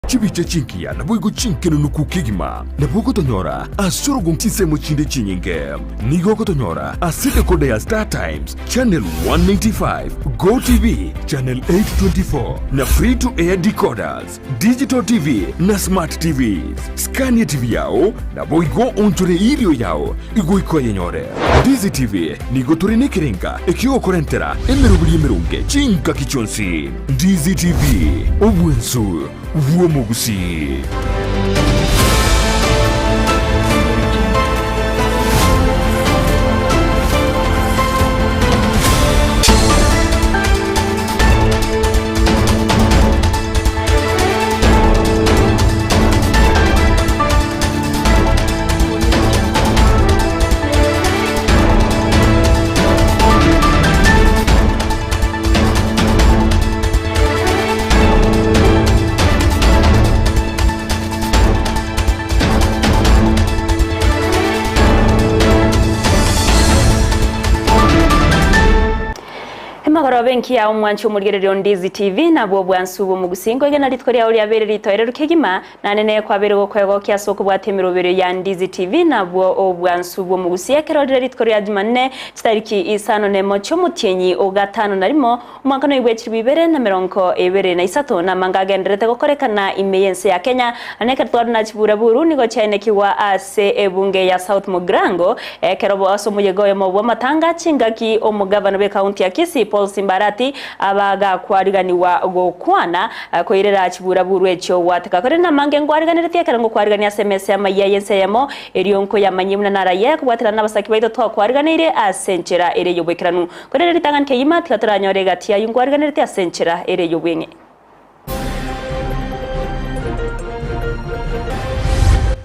chibiche chinkia na boigo chinkeno nukukigima na bogo tonyora asoro gongtise mochinde chinyinge nigo tonyora asite kode ya Star Times channel 195 Go TV channel 824 na free to air decoders digital TV na smart TVs Scania TV yao na boigo onchore ilio yao igo ikoye nyore Ndizi TV nigo turine kirenga ekio korentera emerubuli merunge chinka kichonsi Ndizi TV obwensu Eyemo Gusii. Benki ya umwanchi umurgerero Ndizi TV na bwo bwansubo mu gusingo igena litwari ya uri ritoere rukegima na nene kwa berego kwego kyasoko bwatemirobero ya Ndizi TV na bwo bwansubo mu Gusii kerorero litwari ya Jumanne tariki isano nemo cyomutyenyi ogatano narimo umwaka no ibwekiri bibere na meronko ebere na isato na mangagenderete gukorekana imeyense ya Kenya aneka twari na kiburaburu nigo cyane kiwa ase ebunge ya South Mugrango kerobo aso muyegoye mu bw'amatanga cingaki omugavana be county ya Kisii Paul Simbarati abaga kwariganiwa gokwana koirera kiburaburu ekyo watekakore na mange ngwariganire tekera ngo kwarigania SMS ya Amayia Eyemo erionko ya manyimuna naraye kubwatira nabasaki baito twa kwariganire asenchera ere yobekiranu korere ritangan keyima tikatoranyore gati ya ngwariganire te asenchera ere yobwenge.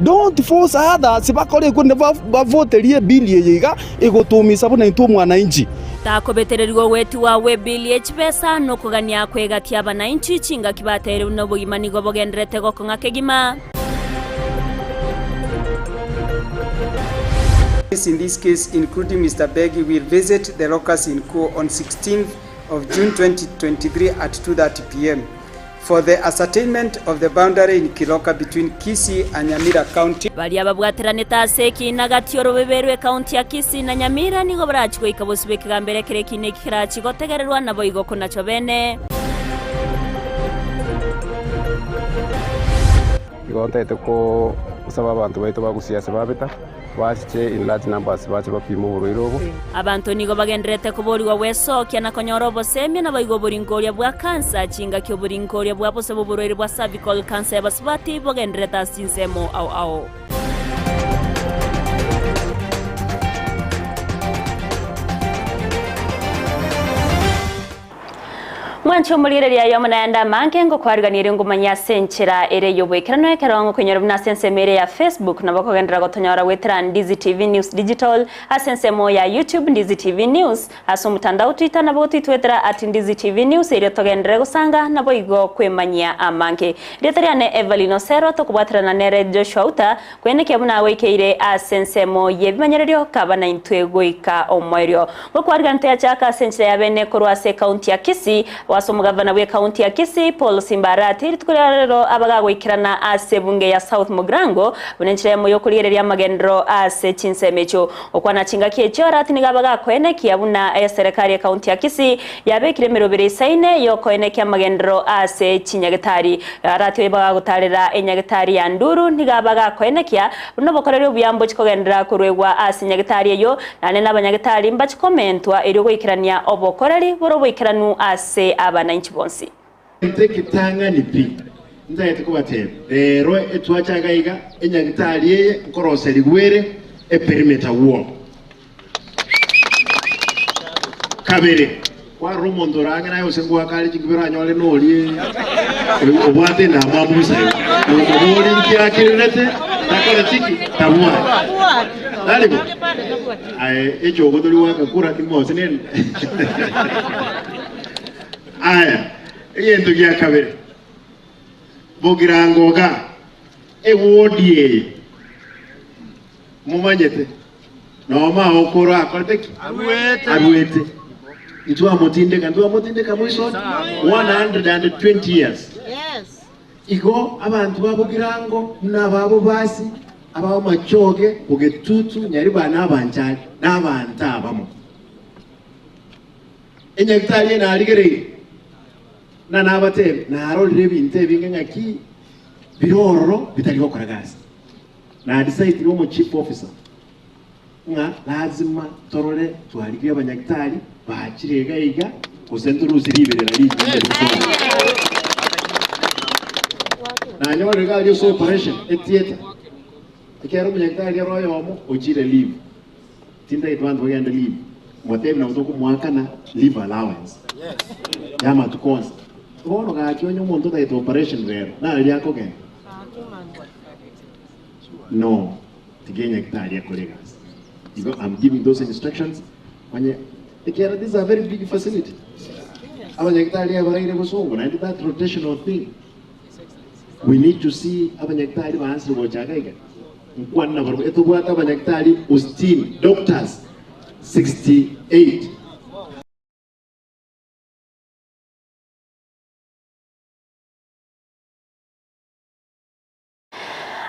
Don't force others bakore kunde bavoterie bilie yiga egotumisa bona intumwa na inji takobetererwa wetu wa webili hpesa no kugania kwegatia abananchi chinga kibatere no bugimani go bogendrete go konga kegima. In this case, including Mr. Begi, will visit the locus in Ko on 16th of June 2023 at 2:30 p.m. for the ascertainment of the boundary in Kiloka between Kisii and Nyamira County. Bali ababwaterane taseki nagati orobeberwe county ya Kisii na Nyamira nigo barachwe ikabosubeka mbere kerekine kirachi gotegererwa nabo igoko nacho bene. Igontete ko usaba abantu baito bagusiyase babita wache in large numbers bache bapimo buroirobo abantu nigo bagendrete kuboriwa weso kya nakonyorobo semye na bayigo buringoria bwa cancer chinga kyo buringoria bwa bose buroire bwa cervical cancer basubati bogendreta sinsemo au Mwancho mulire ya yomana yanda manke ngo kwariganire ngo manya senchera ere yobwekirano ekerongo kwenyoro bna sensemere ya Facebook na bakogendera gotonyora wetra Ndizi TV News Digital asensemo ya YouTube Ndizi TV News aso mutandao Twitter na boti twetra @Ndizi TV News ere togendere gusanga na boigo kwemanya amanke retariane Everline Osero tokubwatira na nere Joshua Auta kweneke buna wekeire asensemo yebimanyererio kabana intwego ika omwerio ngo kwariganto ya chaka senchera ya bene korwase county ya Kisii waso mugavana we county ya Kisii Paul Simbarati ritukurero abagagwikirana ase bunge ya South Mugrango bunenchire mu yokulirera magendro ase chinsemecho okwana chingakie chorati nigabaga kweneki abuna serikali ya county ya Kisii yabekire merobere saine yo kweneki magendro ase chinyagetari arati baga gutarera enyagetari ya nduru nigabaga kwenekia buno bokorero buyambo chikogendera kurwegwa ase nyagetari yo nane nabanyagetari mbachikomentwa eri gwikirania obokoreri borobwikiranu ase abananchi bonsi tekitanga nipi nzayete kubatera rero etwachagayiga enyagitaliye nkoroseri gwere perimeter wall kabere kwa rumondoranga nayo sengwa kali kibira nyole noli obwate na mamusa obori nkiakirete takole tiki tabua dalibo ejo godoli waka kura timose nene aya yendo gya kabere bogirangoga ewodie mumanyete noma okora akwateki aruete itwa motinde kandu motinde kamwiso 120 years. Yes. Igo abantu babugirango nababo basi abaho machoge bugetutu nyariba nabanjali nabanta abamo enyagitali na aligere na nabate na arolire binte bingengaki biroro bitaliho koragasi na decide wo chief officer nga lazima torole tualigire abanyagitali bakirega iga kusenturuzi riberera lije na nyore ga yo operation theater ikero munyagitali royo ojire leave tinda itwandu yanda leave motebe na utoko mwakana leave allowance yama tukonza bono ga kyonyo muntu da ito operation rero na ali yako ke no tigenya kitali yako legas I'm giving those instructions when ikero this is a very big facility abanyagitali abarayire busongo na that rotational thing. We need to see abanyagitali bahansi bochagaiga nkwana barbo etubwata abanyagitali ustin doctors 68.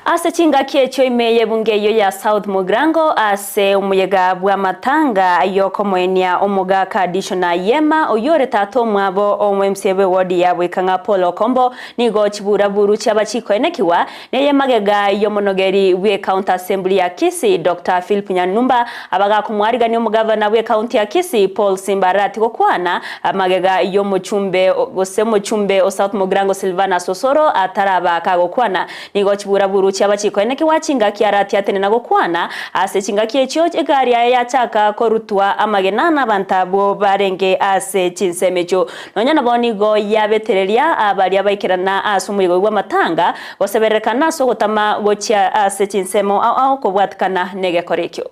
Ase chinga kiecho imeye bungeyo ya South Mugrango ase umuyega bwa matanga yoko mwenia omuga kadishona yema oyore tato mwabo omwemsebe wodi ya wikanga polo kombo nigo chibura buru chabachiko enekiwa neye magega yomonogeri we county assembly ya Kisii Dr. Philip Nyanumba abaga kumwariga ni omugavana we county ya Kisii Paul Simbarati kokwana magega yomochumbe osemochumbe o South Mugrango Silvana Osero ataraba kagokwana nigo chibura buru cyabachiko eneke wachinga kiarati atene nagokwana ase chinga kiecho egari ya chaka korutwa amagenana bantabo barenge ase chinsemecho nonya naboni go yabetereria abali abaikirana asumuyigo gwa matanga goseberekana so gotama gocha ase chinsemo au kobwatkana nege korekyo.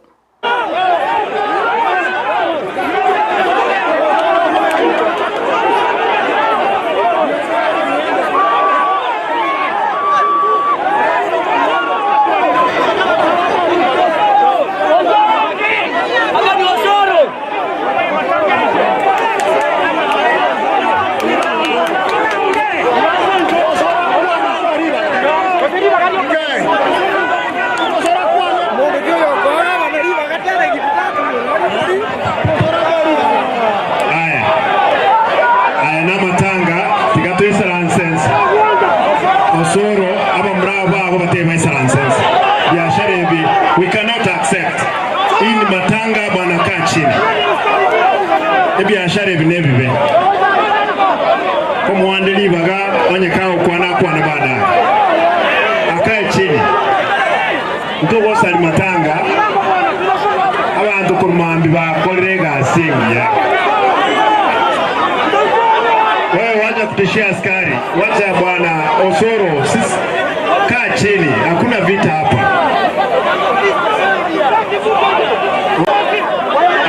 Osero abambrava abatema isalanses ya sharebi we cannot accept in matanga bwana kachini ebi ya sharebi nebibe komo wandeli baga onyekao kwana bada akae chini ntogo sali matanga abantu kurumambi bakorega singia wewe wacha kutishia askari wacha bwana Osero sisi kaa chini hakuna vita hapa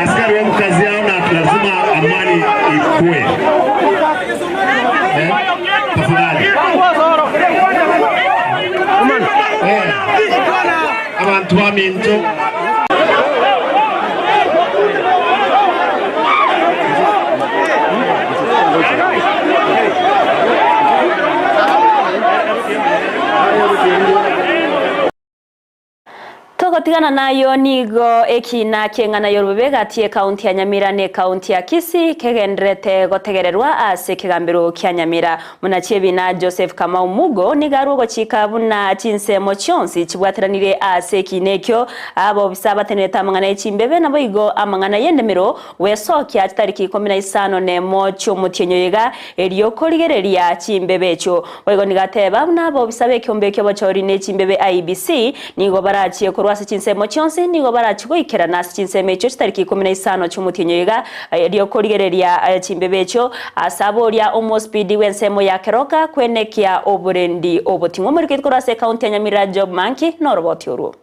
askari wangu kazi yao na lazima amani ikue tafadhali abantu baminto Togotigana nayo nigo ekina kengana yorubega atie county ya Nyamira ne county ya Kisii kegendrete gotegererwa ase kigambiro kya Nyamira munachebi na Joseph Kamau Mugo nigarugo gochika buna chinsemo chonsi chibwatiranire ase kinekyo abo bisaba teneta amangana echimbebe nabo igo amangana yendemero wesokya tariki 15 ne mocho mutyenyoyega eriyo koligereria chimbebe cho wego nigateba nabo bisabe kyombe kyo bachori ne chimbebe IBC nigo barachie korwase chinsemo chonsi nigo barachigwikira nasi chinsemo cho tariki 15 cy'umutyenyoyega eriyo koligereria chimbebe cho asaboria omospidi wensemo ya keroka kwenekia oburendi obotimwo muri kitkorase county ya Nyamira job manki noroboti oru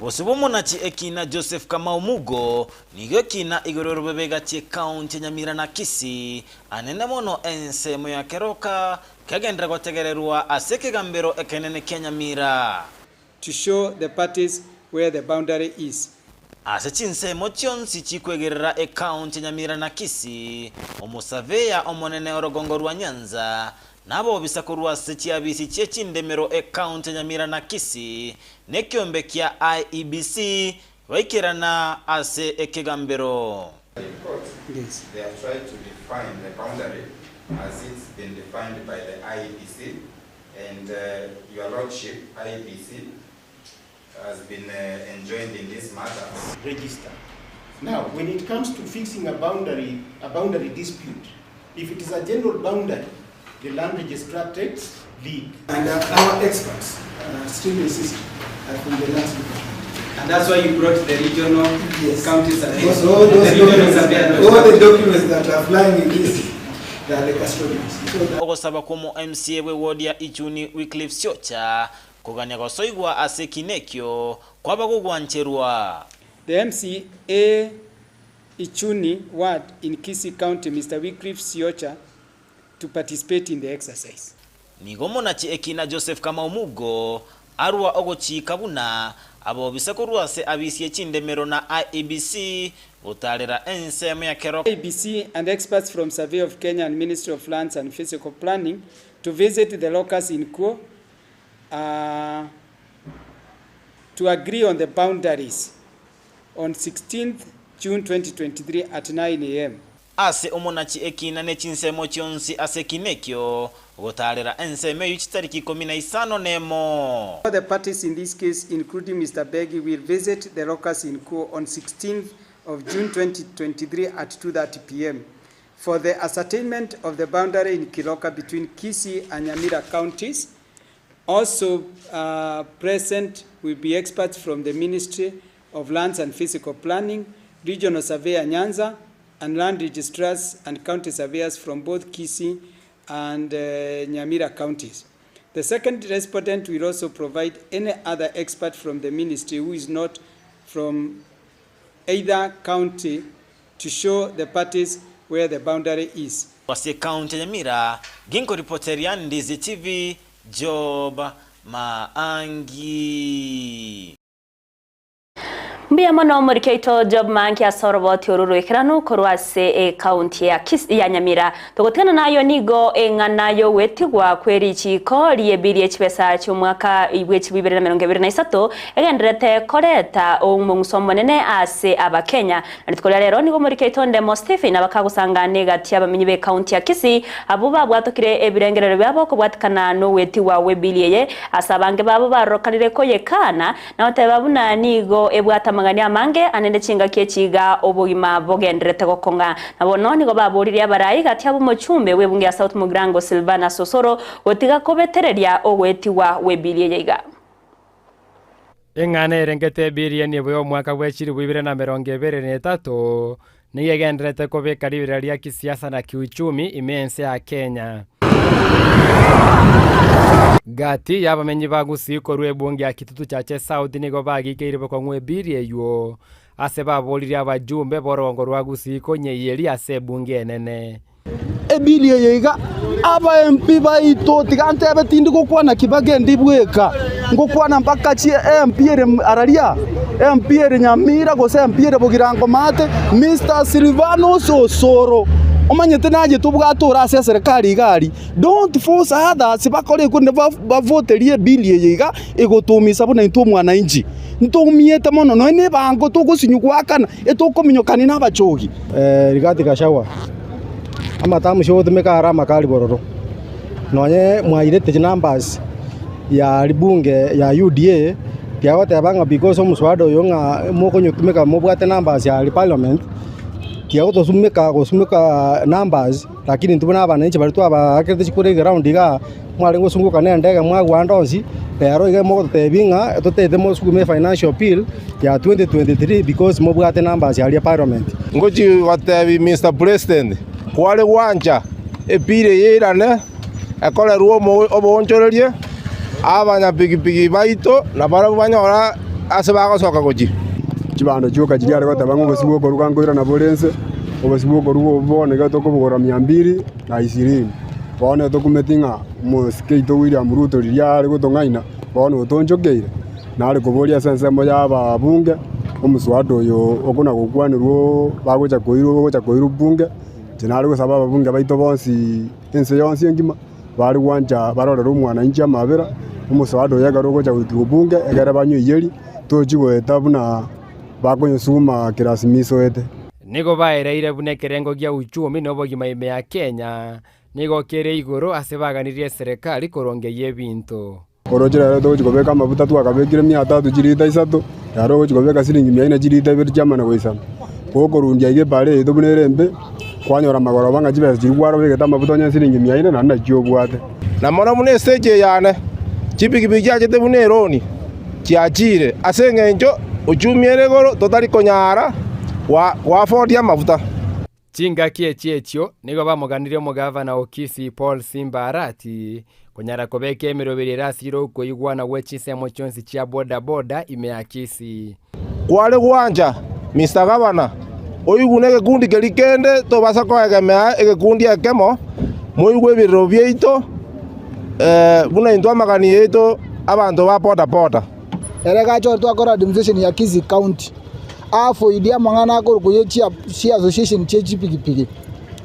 Bosibo munachi ekina Joseph Kamau Mugo nigo kina igororo bebega tie county ya Nyamira na Kisii anene mono Ensa ya keroka kagendra gotegererwa aseke gambero ekenene Nyamira to show the parties where the boundary is. Ase chinsemo chonsi chikwegerera county Nyamira na Kisii omusavea omonene orogongo rwa Nyanza nabo bisakorwa sechiabisi chechindemero county Nyamira na Kisii nekiombe kia IEBC waikirana ase ekigambero. Yes. They have tried to define the boundary as it's been defined by the IEBC, and your lordship, IEBC, has been enjoined in this matter. Register. Now, when it comes to fixing a boundary dispute, if it is a general boundary, the land registrar takes lead. And our experts still insist from the last department. And that's why you brought the regional counties and all the documents that are flying in this, they are the custodians. Ogosaba komo MCA we ward ya Ichuni Wycliffe Siocha kuganya gosoigwa asekinekyo kwaba kugwancherwa. The MCA Ichuni ward in Kisii County, Mr. Wycliffe Siocha, to participate in the exercise. Nigomo na ekina Joseph Kamaumugo arwa ogochi kabuna abo bisakorwa se abisi chindemero na IEBC utalera Ensa ya kero. IEBC and experts from Survey of Kenya and Ministry of Lands and Physical Planning to visit the locus in Kuo to agree on the boundaries on 16th June 2023 at 9 a.m. Ase omonachi ekina nechinsemo chionsi ase kinekyo gotalera Ensa yuchitariki 15 nemo. The parties in this case, including Mr. Begi, will visit the locus in Kuo on 16th of June 2023 at 2:30 p.m. for the ascertainment of the boundary in Kiloka between Kisii and Nyamira Counties. Also present will be experts from the Ministry of Lands and Physical Planning, Regional Surveyor Nyanza, and land registrars and county surveyors from both Kisii and Nyamira counties. The second respondent will also provide any other expert from the ministry who is not from either county to show the parties where the boundary is. Wasi county Nyamira, ginko reporteria Ndizi TV, Job Maangi. Mbia mono murikeito Job Maangi asorobo tioruru ikiranu korwase county ya Kisii ya Nyamira tugotena nayo nigo enganayo wetigwa kweri chiko liebiri chpesa cyumwaka ibwechi 2023 egenderete koreta omungsomo nene ase abakenya natikola rero nigo murikeito ndemo Stephen abakagusanga negati abamenyi be county ya Kisii abuba bwatokire ebirengerero byabo ko bwatikana no wetigwa webiliye asabange babo barokalire ko yekana na otababuna nigo ebwata magania mange anende chinga kechiga obugima bogendrete gokonga nabo nigo baburiria barayi gati abo muchumbe webungi ya South Mugrango Silvana Osero otiga kobetereria ogwetiwa webiliye yiga engane rengete bilioni bwo mwaka wechiri 2023 niyegendrete kobekaribiraria kisiasa na kiuchumi imense ya Kenya. Gati yabamenyi ba Gusii korwe bungi ya kitutu chache South nigo bagikeire ko ngwebirie yo ase baboliria abajumbe borongo rwa Gusii ko nyeyeri ase bungi enene ebilie yiga aba MP baito tigante abatindi gukwana kibagende bweka ngukwana mpaka chi MP araria MP Nyamira gose MP Bugirango mate Mr. Silvanos Osero omanyete naje tubwatura ase serikali igari don't force others bakore kunde bavoterie bilie yiga egotumisa buna into mwana inji ntumiete mono no ne bango tugusinyugwakana etukominyokani n'abachogi rigati gashawa amatamu shote mekara makali bororo nonye mwairete numbers ya libunge ya UDA kiawote abanga because omuswado yonga moko nyutumeka mobwate numbers ya parliament kiawoto sumeka numbers lakini ntubona abananchi bari twaba akete chikure ground ga mwalengo sunguka ne ndega mwagwandonzi pero iga moko tebinga totete mosukume financial bill ya 2023 because mobwate numbers ya parliament ngoji watebi Mr. President kwale wanja ebire yerane akole ruo obonchorerie abanya bigibigi baito na bara banyora asebago soka goji kibando cyoka kiri ari gatabango gosibuko rukangoira na bolense obosibuko rugo bone gato ko bugora 220 bone to kumetinga moskeito William Ruto ria ari gutongaina bone utonjokeire na ari kuboria sense moya babunge omuswado yo okuna gukwanirwo bagocha koiru bunge tinari gusaba babunge baito bonsi ense yonsi ngima bari gwanja barorera umwananchi amabera umusawado yagarogocha gukibunge egere banyu yeri tochigweta buna bakonyosuma kirasimiso ete nigo baereire bune kerengo gya uchumi no bogima ime ya Kenya nigo kere igoro ase baganirie serikali korongeria ebinto orojera rero tochigobeka amabuta twakabekire 300 jirita 3 yaro gochigobeka silingi 400 jirita 2 chamana goisana gokorundia ige bare ito bune rembe kwanyora magoro banga jibesa jirwaro begeta amabuta nya silingi 400 na nachio bwate na mona mune stage yane chipikipiki yachete bune roni chiachire ase ng'encho uchumiere goro totari konyara wa Ford ya mafuta chinga chiechio nigo bamuganirie omugavana o Kisii Paul Simba Arati konyara kobeka emiroberi rasiro koigwana wechisemo chonsi chia boda ime ya Kisii kwale gwanja Mr. Governor oigune gekundi kerikende tobasa koegemea egekundi ekemo moigwe ebiriro byaito buna into amagani yaito abantu ba boda erega cho twakora administration ya Kisii County afo idia mangana akoro kuyetia si association chechi pikipiki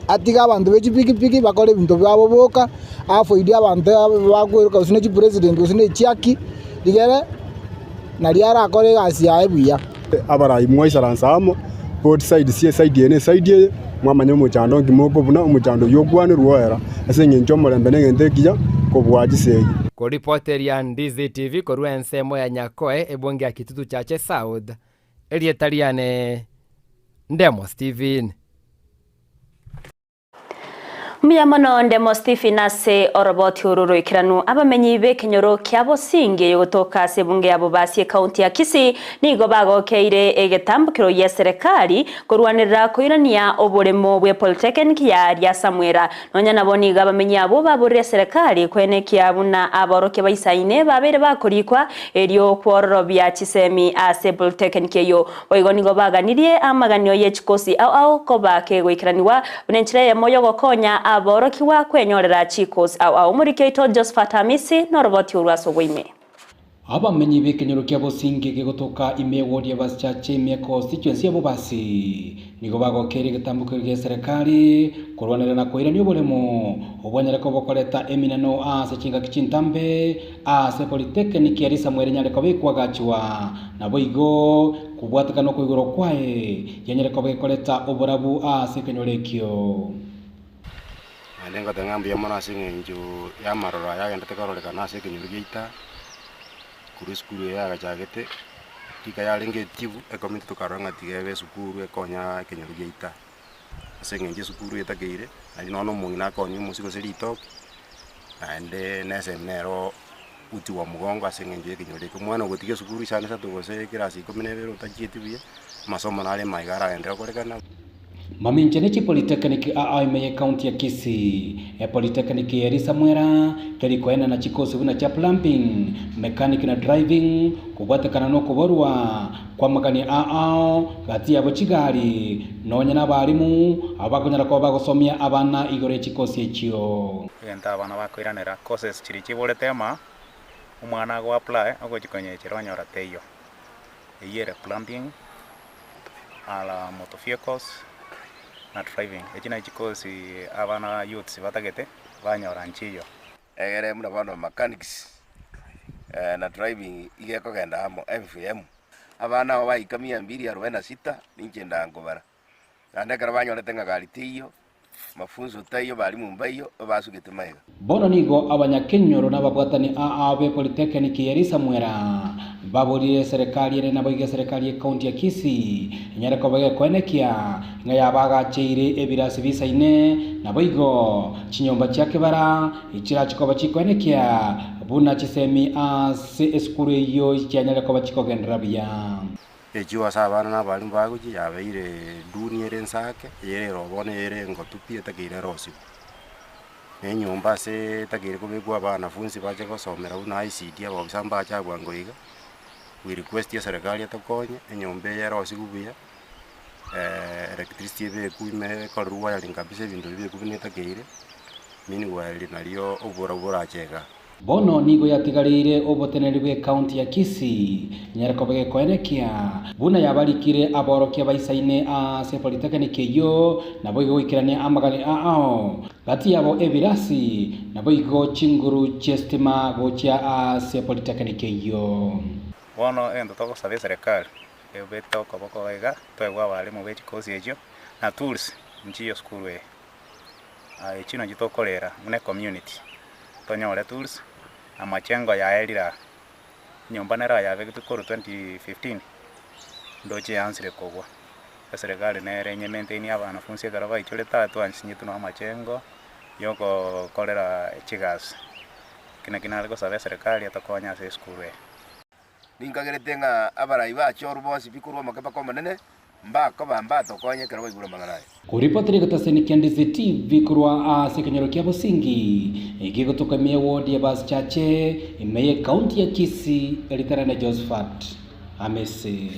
atiga abantu bechi pikipiki bakore bintu byabo boka afo idia abantu bakweruka usine chi president usine chiaki digere na liara akore gasi ya ebuya abara imwe saransamo both side sie side ene side mwamanya muchando ngimoko buna umuchando yogwane ruoera ase ngencho molembe ngente kija kobwaji segi ko reporter ya Ndizi TV ko Ensa ya Nyakoe ebonge ya Kitutu chache South Elietariane Ndemo Steven Muyamano Ndemo Steven ase oroboti ururu ikiranu abamenyi be kenyoro kyabo singe yotoka sebunge abo basi county ya Kisii nigo bagokeire egetambukiro ya serikali kurwanira koirania oburemo bwe polytechnic ya Samwera nonya naboni gabamenyi abo baburire serikali kwenekia buna aboroke baisaine babere bakorikwa eryo kworobya chisemi ase polytechnic yo oigo nigo baganirie amaganio ye chikosi au kobake goikiraniwa bunenchire moyo gokonya aboroki wa kwenyorera chikos au murikeito Josephat Hamisi noroboti urwaso bwime abamenyi bekenyoro kyabo singe gegotoka imewodi abaschache me constituency abo basi nigo bagokere getambukiro ge serikali kurwanira na koirania oboremo obwanyara ko bokoreta eminano ase chinga kichintambe ase polytechnic ya Samwera nyare ko bekwagachwa na boigo kubwatika no koigoro kwae yanyare ko bekoreta oborabu ase kenyorekyo Nengo tengambi ya mwana singe nju ya marora ya gende tekoroleka nase kinyurugeita kuri skuru ya gachagete tika ya lenge tivu ekomiti tukaronga tigebe sukuru ekonya kinyurugeita singe nje sukuru etageire ali nono mungina konyi musiko serito ande nese nero uti wa mugongo singe nje kinyurugeka mwana gotige sukuru cyane satugose kirasi komenebero tachietibuye masomo nale maigara ende korekana Maminchene chi polytechnic Eyemo county ya Kisii polytechnic ya Samwera kali koena na chikosi buna cha plumbing mechanic na driving kubwatekana no kuborwa kwa magani gati yabo chigari nonya nabarimu abakonyara ko bagosomia abana igore chikosi ekyo enta abana bakoiranera courses chiri chiboretema umwana go apply agochikonye chironyora teyo eyere plumbing ala motor vehicles na driving echina chikosi abana youths batagete banyora nchiyo egere muna bano mechanics na driving igeko genda amo MVM abana bayikamia 246 ninchenda ngobara ndekara banyorete ngagari tiyo mafunzo tayo bali mumbayo basugete maiga bono nigo abanyakenyoro n'ababwatani be polytechnic ya Samwera baburire serikali ere naboige serikali ya county ya Kisii nyara ko bage kwenekia ngaya bagacheire ebirasi bisaine naboigo chinyomba cyake bara ichira chikoba chikwenekia buna chisemi ase eskuru yo cyanyara ko bachikogendera bya ejiwa sabana na bali mbaguji yabeire dunia rensake yere robone yere ngotupie takire rosi enyumba se takire kubegwa bana funzi baje gosomera una ICT abo bisamba cha bwangoiga we request ya serikali atakonye enyumba ya rosi kubuya electricity be kuime korwa ya linkabise bintu bibe kubine takire mini wali nalio obora chega bono nigo yatigarire oboteneri bwe county ya Kisii nyarako bage koenekia buna yabalikire aborokia baisaine ase polytechnic yo nabo igikirania amagani gati yabo ebirasi nabo igo chinguru chestima gocha ase polytechnic yo bono endo togosaba serikali ebeta okoboko ega twegwa abarimu b'ekikosi ekyo na tools nchiyo skulu chino gitokorera mune community tonyore tools amachengo yaerira nyumba nera yabe gitokoro 2015 ndoche yansire kogwa serikali nere nyementeni abanafunzi garaba ichole tatu ansinyitu no amachengo yoko kolera chigas kina algo sabe serikali atakonya ase skulu ninkagerete nga abarai bacho bonsi bikurwa makapa kwa manene mbako bamba tokonye kero igura manganaye kuripotire gataseni Ndizi TV kurwa ase kenyero kya Busingi igigo tokamia ward ya bas chache imeye county ya Kisii elitarana Josephat Amese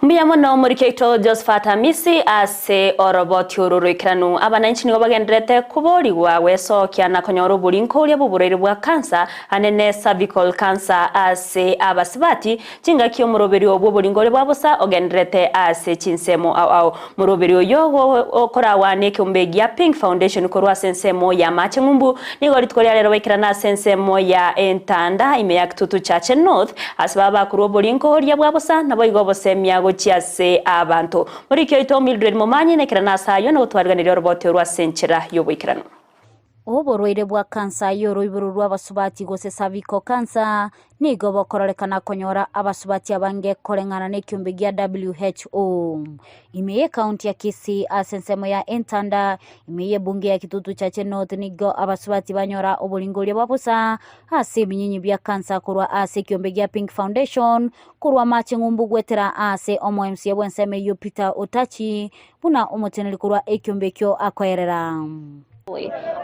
Mbia mono murikeito Josephat Amisi ase oroboti ururikiranu abananchi nigo bagendrete kuboligwa wesokia na konyoro bulinko lya buburere bwa cancer anene cervical cancer ase abasibati cinga kyo muroberi obwo bulingo bwa busa ogendrete ase chinsemo au muroberi oyo okora wane kumbegi ya Pink Foundation korwa sensemo ya machengumbu nigo litkolya lero wekirana sensemo ya entanda imeya kitutu chache north asbaba kuro bulinko lya bwa busa nabo igobo semya chiase abantu muri kyo ito Mildred Momanyi nekirana sayo no twarganira roboti rwa senchera yobwikirano oborwaire bwa kansa yoro ibururwa abasubati gose cervical cancer nigo bokorolekana konyora abasubati abange korengana nekyumbe gya WHO imeye county ya Kisii asensemo ya entanda imeye bunge ya kitutu chache north nigo abasubati banyora obolingolye babusa ase binyinyi bya kansa kurwa ase kyumbe gya Pink Foundation kurwa machengumbu gwetera ase OMC yabwenseme yo Peter Otachi buna omoteneli kurwa ekyumbe kyo akoerera.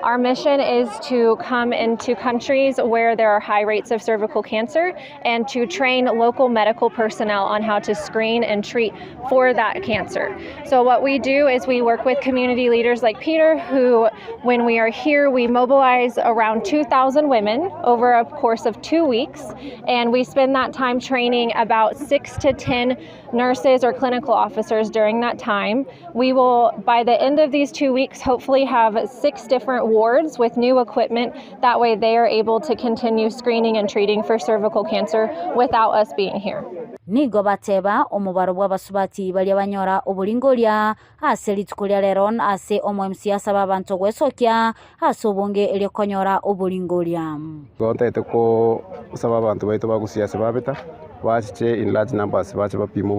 Our mission is to come into countries where there are high rates of cervical cancer and to train local medical personnel on how to screen and treat for that cancer. So what we do is we work with community leaders like Peter, who when we are here we mobilize around 2,000 women over a course of 2 weeks, and we spend that time training about 6 to 10 nurses or clinical officers during that time. We will, by the end of these 2 weeks, hopefully have 6 different wards with new equipment. That way they are able to continue screening and treating for cervical cancer without us being here. Nigo bateba omubaro bw'abasubati bali abanyora obulingolya ase litukolya leron ase OMC asaba abantu gwesokya ase obonge elikonyora obulingolya. Gontete ko saba abantu baitu bagusiyase babeta bachiche in large numbers bache bapimo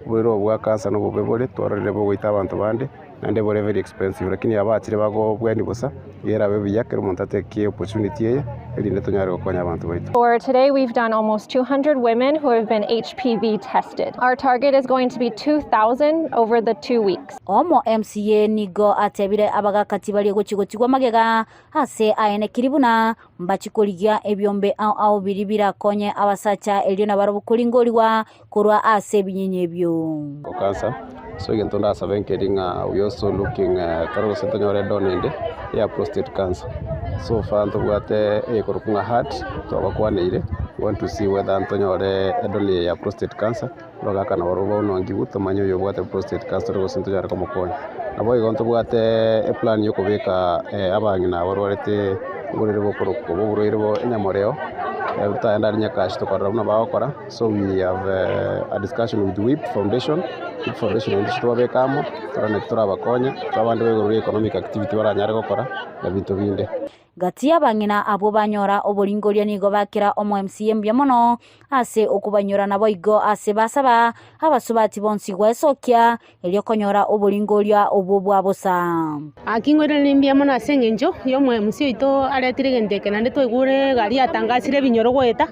buriro bwa cancer no bubebole twarire bo goita abantu bande and they were very expensive lakini abachire bago bwendi busa yera bebiyake umuntu ateke opportunity ye elinde tonyare gokonya abantu baitu. For today we've done almost 200 women who have been HPV tested. Our target is going to be 2,000 over the 2 weeks. Omo MCA nigo atebire abagakati bali gochigotigwa magega ase aene kiribuna mbachikoligia ebyombe au biribira konye abasacha eliona barabukolingoliwa kurwa ase binyinyi ebyo. Cancer so again tonda sabenkering we also looking karo sentonyore donende ya prostate cancer. So far ntugwate ekorukunga heart to bakwaneire want to see whether antonyore edoli ya prostate cancer logaka na waruba unongi utomanyo yo bwate prostate cancer go sentonyore komokonya nabo igonto bwate plan yo kubeka abangi na warwarete ngorere bokoruko boburire bo enyamoreo utaenda nyakashi tokorana bakora. So we have a discussion with WIP Foundation. WIP Foundation ndi twabekamo turane bakonya twabandi bego economic activity baranyare gukora na bintu binde gati abangina abo banyora obolingolya nigo bakira OMC mbya mono ase okubanyora nabo igo ase basaba abasubati bonsi gwesokya eliokonyora obolingolya obo bwabosa akingore limbya mono ase ngenjo yo OMC ito aletire gendeke nande twegure gari atangasire binyoro gweta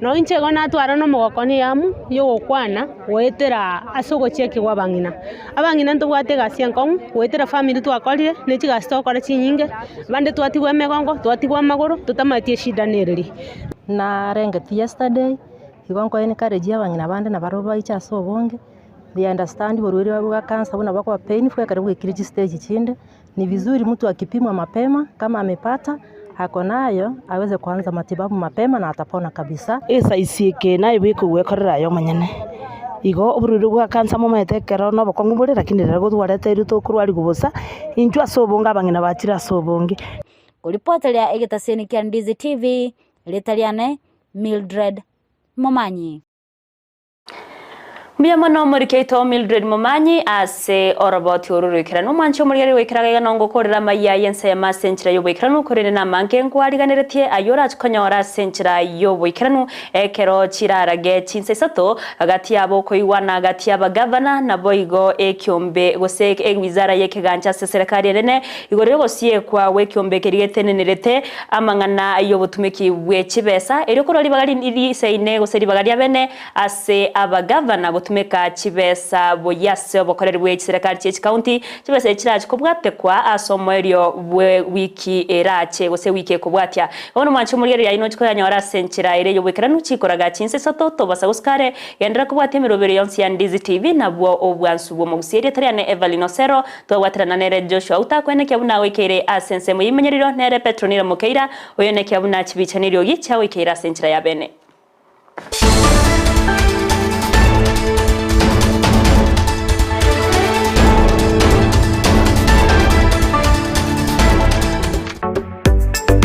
no inchego natwara no mogokoni yamu yo gokwana wetera asogo cheki gwabangina abangina ntubwate gasiankon wetera family twakorire nechiga stokora chinyinge bande twatigwe megongo twatigwa magoro tutamatie shida nereri na rengeti yesterday igonko encourage abangina bande na baroba icha so bonge they understand borwere bwa cancer buna bako painful karibu ikiriji stage chinde ni vizuri mtu akipimwa mapema kama amepata hako nayo aweze kuanza matibabu mapema na atapona kabisa. Esa isike nayo biko wekorera yo manyene igo obururu bwa kansa mometekero no bokongubure lakini rero gutwarete iruto kurwari gubusa injwa sobonga bangina bachira sobonge. Kuripotelea egetaseni kia Ndizi TV letaliane Mildred Momanyi. Mbiamono murikeito Mildred Momanyi ase oroboti ururikirano mancho muriyari wekiraga nongo korera maya Ensa ya senchira yobwikirano korene na manke nkwariganiretie ayora konyora senchira yobwikirano ekero chirarage chinsesato agati yabo koiwana agati yaba governor na boigo ekyombe gose wizara yekigancha serikali rene igorero gosie kwa wekyombe kerigetenenerete amangana yobutumiki bwechibesa erikoro libagari iri seine gose libagari abene ase aba governor tumeka chibesa boyase bokorerwe serikali chechi county chibesa chiraje kubwate kwa asomoerio wiki erache gose wiki kubwatya ono mancho muri ya ino chikoya nyora senchira ere yobwekiranu chikoraga chinse soto to basa guskare yandra kubwate mirobere yonsi ya Ndizi TV na bwo obwansu bwo mugusiri tariane Everline Osero to watrana nere Joshua Auta kwene kyabuna wekere asense muyimenyeriro nere Petronira Mukeira oyone kyabuna chibichaniryo gicha wekera senchira ya bene.